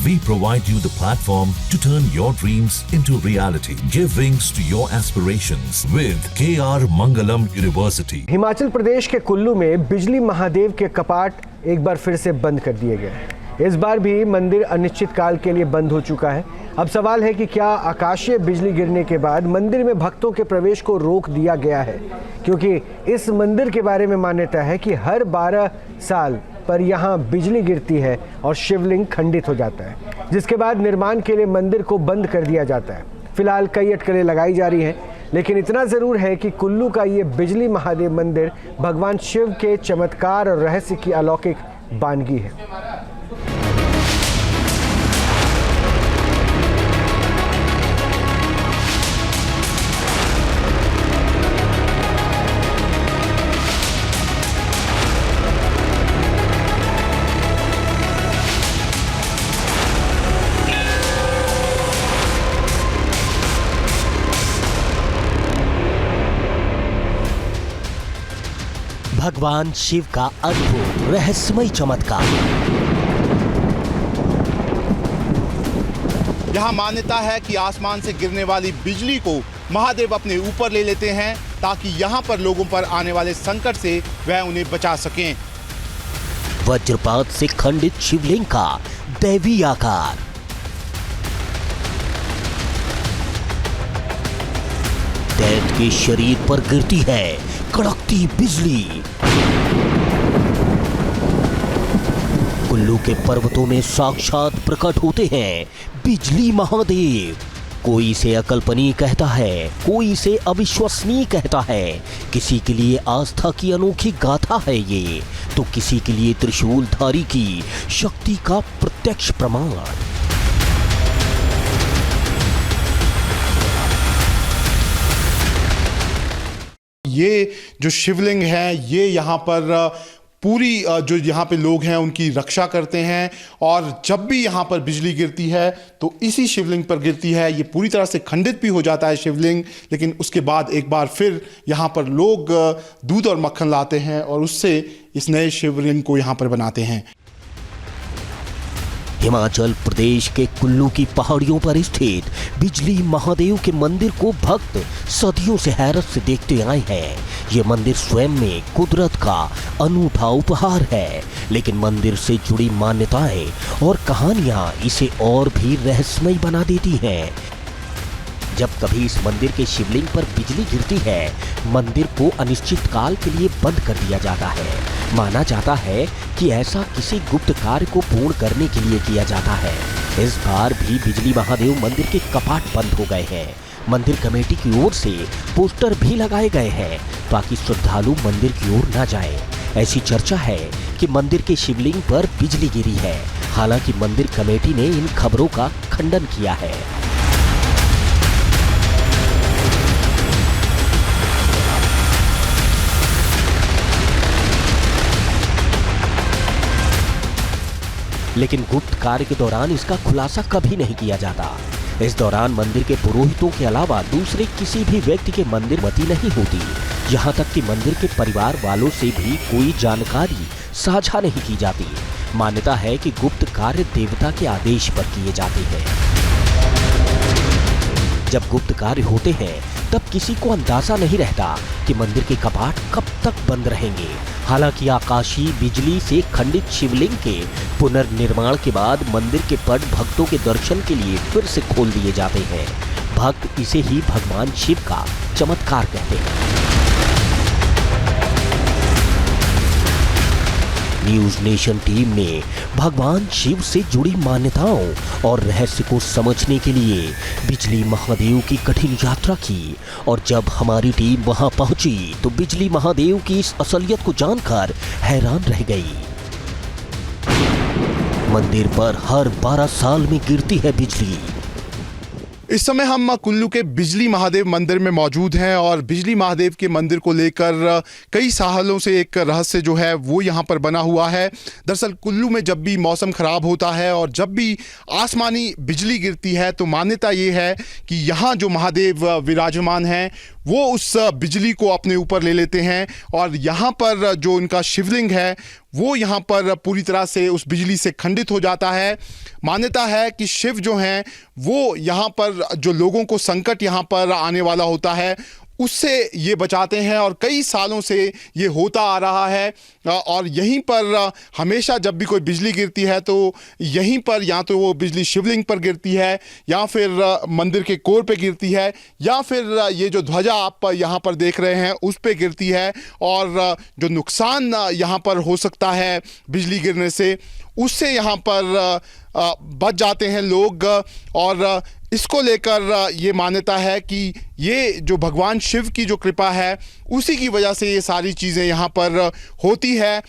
We provide you the platform to turn your dreams into reality. Give wings to your aspirations with KR Mangalam University. Himachal Pradesh के कुल्लू में बिजली महादेव के कपाट एक बार फिर से बंद कर दिए गए। इस बार भी मंदिर अनिश्चित काल के लिए बंद हो चुका है। अब सवाल है कि क्या आकाशीय बिजली गिरने के बाद मंदिर में भक्तों के प्रवेश को रोक दिया गया है, क्योंकि इस मंदिर के बारे में मान्यता है कि हर 12 साल पर यहाँ बिजली गिरती है और शिवलिंग खंडित हो जाता है, जिसके बाद निर्माण के लिए मंदिर को बंद कर दिया जाता है। फिलहाल कई अटकलें लगाई जा रही हैं, लेकिन इतना ज़रूर है कि कुल्लू का ये बिजली महादेव मंदिर भगवान शिव के चमत्कार और रहस्य की अलौकिक बानगी है। भगवान शिव का अद्भुत रहस्यमय चमत्कार। यहाँ मान्यता है कि आसमान से गिरने वाली बिजली को महादेव अपने ऊपर ले लेते हैं ताकि यहाँ पर लोगों पर आने वाले संकट से वह उन्हें बचा सकें। वज्रपात से खंडित शिवलिंग का दैवी आकार। दैत्य के शरीर पर गिरती है कड़कती बिजली। कुल्लू के पर्वतों में साक्षात प्रकट होते हैं बिजली महादेव। कोई इसे अकल्पनीय कहता है, कोई इसे अविश्वसनीय कहता है। किसी के लिए आस्था की अनोखी गाथा है ये, तो किसी के लिए त्रिशूलधारी की शक्ति का प्रत्यक्ष प्रमाण। ये जो शिवलिंग है ये यहाँ पर पूरी जो यहाँ पे लोग हैं उनकी रक्षा करते हैं, और जब भी यहाँ पर बिजली गिरती है तो इसी शिवलिंग पर गिरती है। ये पूरी तरह से खंडित भी हो जाता है शिवलिंग, लेकिन उसके बाद एक बार फिर यहाँ पर लोग दूध और मक्खन लाते हैं और उससे इस नए शिवलिंग को यहाँ पर बनाते हैं। हिमाचल प्रदेश के कुल्लू की पहाड़ियों पर स्थित बिजली महादेव के मंदिर को भक्त सदियों से हैरत से देखते आए हैं। ये मंदिर स्वयं में कुदरत का अनूठा उपहार है, लेकिन मंदिर से जुड़ी मान्यताएं और कहानियां इसे और भी रहस्यमय बना देती हैं। जब कभी इस मंदिर के शिवलिंग पर बिजली गिरती है, मंदिर को अनिश्चित काल के लिए बंद कर दिया जाता है। माना जाता है कि ऐसा किसी गुप्त कार्य को पूर्ण करने के लिए किया जाता है। इस बार भी बिजली महादेव मंदिर के कपाट बंद हो गए हैं। मंदिर कमेटी की ओर से पोस्टर भी लगाए गए हैं ताकि श्रद्धालु मंदिर की ओर न जाएं। ऐसी चर्चा है कि मंदिर के शिवलिंग पर बिजली गिरी है। हालांकि मंदिर कमेटी ने इन खबरों का खंडन किया है। लेकिन गुप्त कार्य के दौरान इसका खुलासा कभी नहीं किया जाता। इस दौरान मंदिर के पुरोहितों के अलावा दूसरे किसी भी व्यक्ति के मंदिर मति नहीं होती। यहाँ तक कि मंदिर के परिवार वालों से भी कोई जानकारी साझा नहीं की जाती। मान्यता है कि गुप्त कार्य देवता के आदेश पर किए जाते हैं। जब गुप्त कार्य होते हैं तब किसी को अंदाजा नहीं रहता कि मंदिर के कपाट कब तक बंद रहेंगे। हालांकि आकाशीय बिजली से खंडित शिवलिंग के पुनर्निर्माण के बाद मंदिर के पट भक्तों के दर्शन के लिए फिर से खोल दिए जाते हैं। भक्त इसे ही भगवान शिव का चमत्कार कहते हैं। न्यूज नेशन टीम ने भगवान शिव से जुड़ी मान्यताओं और रहस्य को समझने के लिए बिजली महादेव की कठिन यात्रा की, और जब हमारी टीम वहां पहुंची तो बिजली महादेव की इस असलियत को जानकर हैरान रह गई। मंदिर पर हर 12 साल में गिरती है बिजली। इस समय हम कुल्लू के बिजली महादेव मंदिर में मौजूद हैं, और बिजली महादेव के मंदिर को लेकर कई सालों से एक रहस्य जो है वो यहाँ पर बना हुआ है। दरअसल कुल्लू में जब भी मौसम ख़राब होता है और जब भी आसमानी बिजली गिरती है तो मान्यता ये है कि यहाँ जो महादेव विराजमान हैं वो उस बिजली को अपने ऊपर ले लेते हैं और यहाँ पर जो इनका शिवलिंग है वो यहाँ पर पूरी तरह से उस बिजली से खंडित हो जाता है। मान्यता है कि शिव जो हैं वो यहाँ पर जो लोगों को संकट यहाँ पर आने वाला होता है उससे ये बचाते हैं और कई सालों से ये होता आ रहा है। और यहीं पर हमेशा जब भी कोई बिजली गिरती है तो यहीं पर या तो वो बिजली शिवलिंग पर गिरती है या फिर मंदिर के कोर पे गिरती है या फिर ये जो ध्वजा आप यहाँ पर देख रहे हैं उस पे गिरती है। और जो नुकसान यहाँ पर हो सकता है बिजली गिरने से उससे यहाँ पर बच जाते हैं लोग। और इसको लेकर ये मान्यता है कि ये जो भगवान शिव की जो कृपा है उसी की वजह से ये सारी चीज़ें यहाँ पर होती है।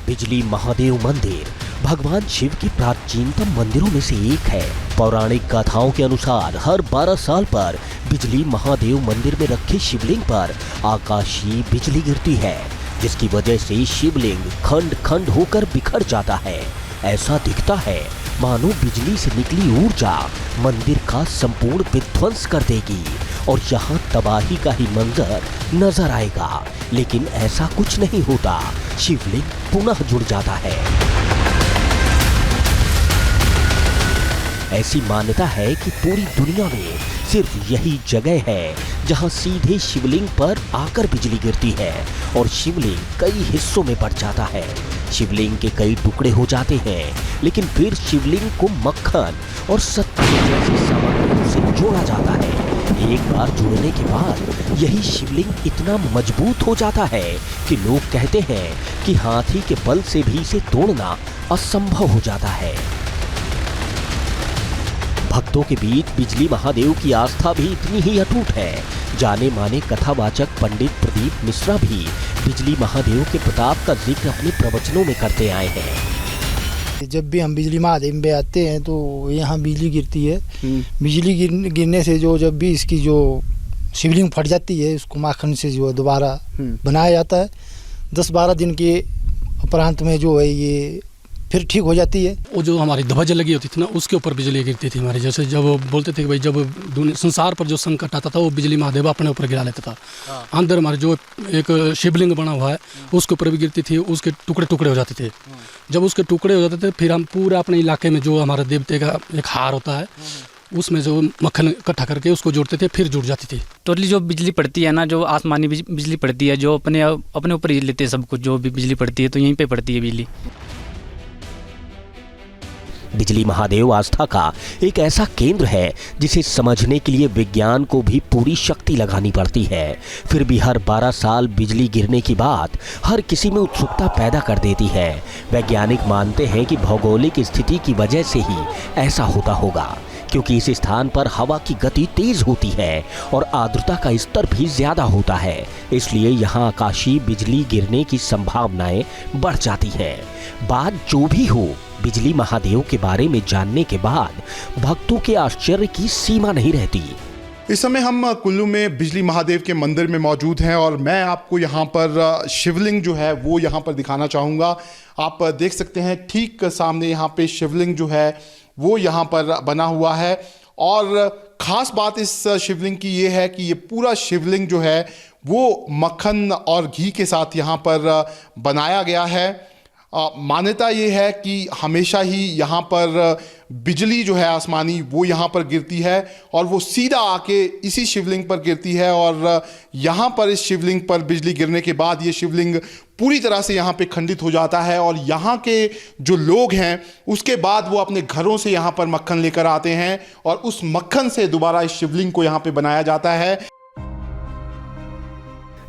बिजली महादेव मंदिर भगवान शिव की प्राचीनतम मंदिरों में से एक है। पौराणिक गाथाओं के अनुसार हर 12 साल पर बिजली महादेव मंदिर में रखे शिवलिंग पर आकाशीय बिजली गिरती है, जिसकी वजह से शिवलिंग खंड खंड होकर बिखर जाता है। ऐसा दिखता है मानो बिजली से निकली ऊर्जा मंदिर का संपूर्ण विध्वंस कर देगी और यहाँ तबाही का ही मंजर नजर आएगा, लेकिन ऐसा कुछ नहीं होता। शिवलिंग पुनः जुड़ जाता है। ऐसी मान्यता है कि पूरी दुनिया में सिर्फ यही जगह है जहां सीधे शिवलिंग पर आकर बिजली गिरती है और शिवलिंग कई हिस्सों में बढ़ जाता है। शिवलिंग के कई टुकड़े हो जाते हैं, लेकिन फिर शिवलिंग को मक्खन और सत्तू जैसी सामग्रियों से जोड़ा जाता है। एक बार जुड़ने के बाद यही शिवलिंग इतना मजबूत हो जाता है कि लोग कहते हैं कि हाथी के बल से भी इसे तोड़ना असंभव हो जाता है। भक्तों के बीच बिजली महादेव की आस्था भी इतनी ही अटूट है। जाने माने कथावाचक पंडित प्रदीप मिश्रा भी बिजली महादेव के प्रताप का जिक्र अपने प्रवचनों में करते आए हैं। जब भी हम बिजली महादेव में आते हैं तो यहाँ बिजली गिरती है। बिजली गिरने से जब भी इसकी जो शिवलिंग फट जाती है उसको माखन से जो दोबारा बनाया जाता है। 10-12 दिन के उपरांत में जो है ये फिर ठीक हो जाती है। वो जो हमारी ध्वजा लगी होती थी ना उसके ऊपर बिजली गिरती थी हमारी। जैसे जब बोलते थे कि भाई जब संसार पर जो संकट आता था वो बिजली महादेव अपने ऊपर गिरा लेता था। अंदर हमारे जो एक शिवलिंग बना हुआ है उसके ऊपर भी गिरती थी, उसके टुकड़े टुकड़े हो जाते थे। जब उसके टुकड़े हो जाते थे फिर हम पूरे अपने इलाके में जो हमारे देवते का एक हार होता है उसमें जो मक्खन इकट्ठा करके उसको जोड़ते थे, फिर जुड़ जाती थी। टोटली जो बिजली पड़ती है ना, जो आसमानी बिजली पड़ती है, जो अपने ऊपर ही लेते हैं सब कुछ। जो भी बिजली पड़ती है तो यहीं पे पड़ती है बिजली। बिजली महादेव आस्था का एक ऐसा केंद्र है जिसे समझने के लिए विज्ञान को भी पूरी शक्ति लगानी पड़ती है। फिर भी हर 12 साल बिजली गिरने की बात हर किसी में उत्सुकता पैदा कर देती है। वैज्ञानिक मानते हैं कि भौगोलिक स्थिति की वजह से ही ऐसा होता होगा, क्योंकि इस स्थान पर हवा की गति तेज होती है और आर्द्रता का स्तर भी ज्यादा होता है। इसलिए यहाँ आकाशीय बिजली गिरने की संभावनाएं बढ़ जाती है। बात जो भी हो, बिजली महादेव के बारे में जानने के बाद भक्तों के आश्चर्य की सीमा नहीं रहती। इस समय हम कुल्लू में बिजली महादेव के मंदिर में मौजूद हैं और मैं आपको यहाँ पर शिवलिंग जो है वो यहाँ पर दिखाना चाहूँगा। आप देख सकते हैं ठीक सामने यहाँ पे शिवलिंग जो है वो यहाँ पर बना हुआ है। और ख़ास बात इस शिवलिंग की ये है कि ये पूरा शिवलिंग जो है वो मक्खन और घी के साथ यहाँ पर बनाया गया है। मान्यता ये है कि हमेशा ही यहाँ पर बिजली जो है आसमानी वो यहाँ पर गिरती है और वो सीधा आके इसी शिवलिंग पर गिरती है। और यहाँ पर इस शिवलिंग पर बिजली गिरने के बाद ये शिवलिंग पूरी तरह से यहाँ पे खंडित हो जाता है और यहाँ के जो लोग हैं उसके बाद वो अपने घरों से यहाँ पर मक्खन लेकर आते हैं और उस मक्खन से दोबारा इस शिवलिंग को यहाँ पे बनाया जाता है।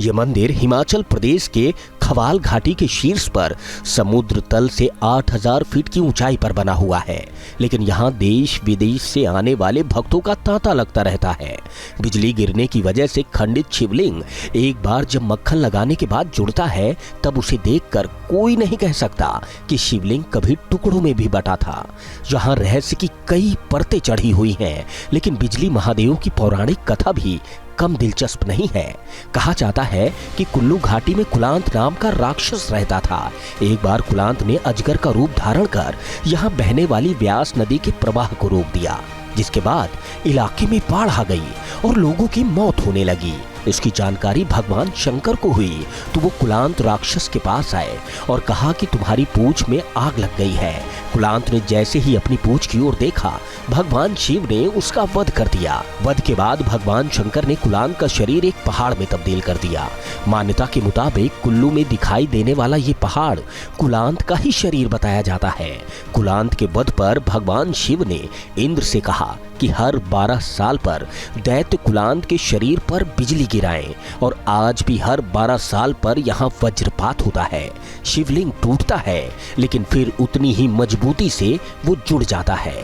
यह मंदिर हिमाचल प्रदेश के खवाल घाटी के शीर्ष पर समुद्र तल से 8000 फीट की ऊंचाई पर बना हुआ है, लेकिन यहाँ देश विदेश से आने वाले भक्तों का तांता लगता रहता है। बिजली गिरने की वजह से खंडित शिवलिंग एक बार जब मक्खन लगाने के बाद जुड़ता है तब उसे देखकर कोई नहीं कह सकता कि शिवलिंग कभी टुकड़ों में भी बटा था। यहाँ रहस्य की कई परतें चढ़ी हुई हैं, लेकिन बिजली महादेव की पौराणिक कथा भी कम दिलचस्प नहीं है। कहा जाता है कि कुल्लू घाटी में कुलांत नाम का राक्षस रहता था। एक बार कुलांत ने अजगर का रूप धारण कर यहाँ बहने वाली व्यास नदी के प्रवाह को रोक दिया, जिसके बाद इलाके में बाढ़ आ गई और लोगों की मौत होने लगी। इसकी जानकारी भगवान शंकर को हुई तो वो कुलांत राक्षस के पास आए और कहा कि तुम्हारी पूंछ में आग लग गई है। कुलांत ने जैसे ही अपनी पूंछ की ओर देखा, भगवान शिव ने उसका वध कर दिया। वध के बाद भगवान शंकर ने कुलांत का शरीर एक पहाड़ में तब्दील कर दिया। मान्यता के मुताबिक कुल्लू में दिखाई देने वाला ये पहाड़ कुलांत का ही शरीर बताया जाता है। कुलांत के वध पर भगवान शिव ने इंद्र से कहा कि हर 12 साल पर दैत्य कुलांत के शरीर पर बिजली गिराएं और आज भी हर 12 साल पर यहाँ वज्रपात होता है। शिवलिंग टूटता है लेकिन फिर उतनी ही मजबूती से वो जुड़ जाता है।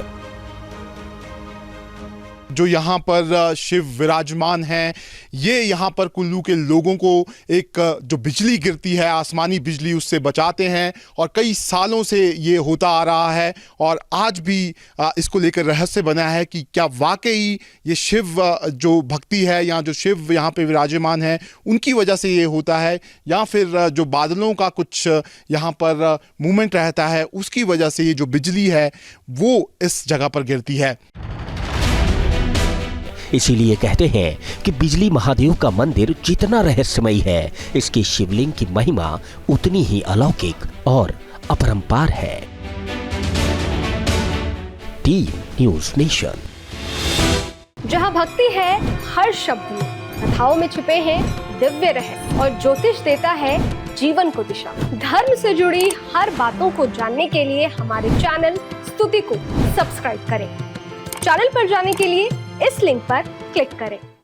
जो यहाँ पर शिव विराजमान हैं, ये यहाँ पर कुल्लू के लोगों को एक जो बिजली गिरती है, आसमानी बिजली, उससे बचाते हैं और कई सालों से ये होता आ रहा है। और आज भी इसको लेकर रहस्य बना है कि क्या वाकई ये शिव जो भक्ति है या जो शिव यहाँ पे विराजमान है उनकी वजह से ये होता है, या फिर जो बादलों का कुछ यहाँ पर मूवमेंट रहता है उसकी वजह से ये जो बिजली है वो इस जगह पर गिरती है। इसीलिए कहते हैं कि बिजली महादेव का मंदिर जितना रहस्यमयी है, इसकी शिवलिंग की महिमा उतनी ही अलौकिक और अपरंपार है। Team news nation. जहां भक्ति है हर शब्द में, कथाओं में छुपे हैं दिव्य रहस्य और ज्योतिष देता है जीवन को दिशा। धर्म से जुड़ी हर बातों को जानने के लिए हमारे चैनल स्तुति को सब्सक्राइब करें। चैनल पर जाने के लिए इस लिंक पर क्लिक करें।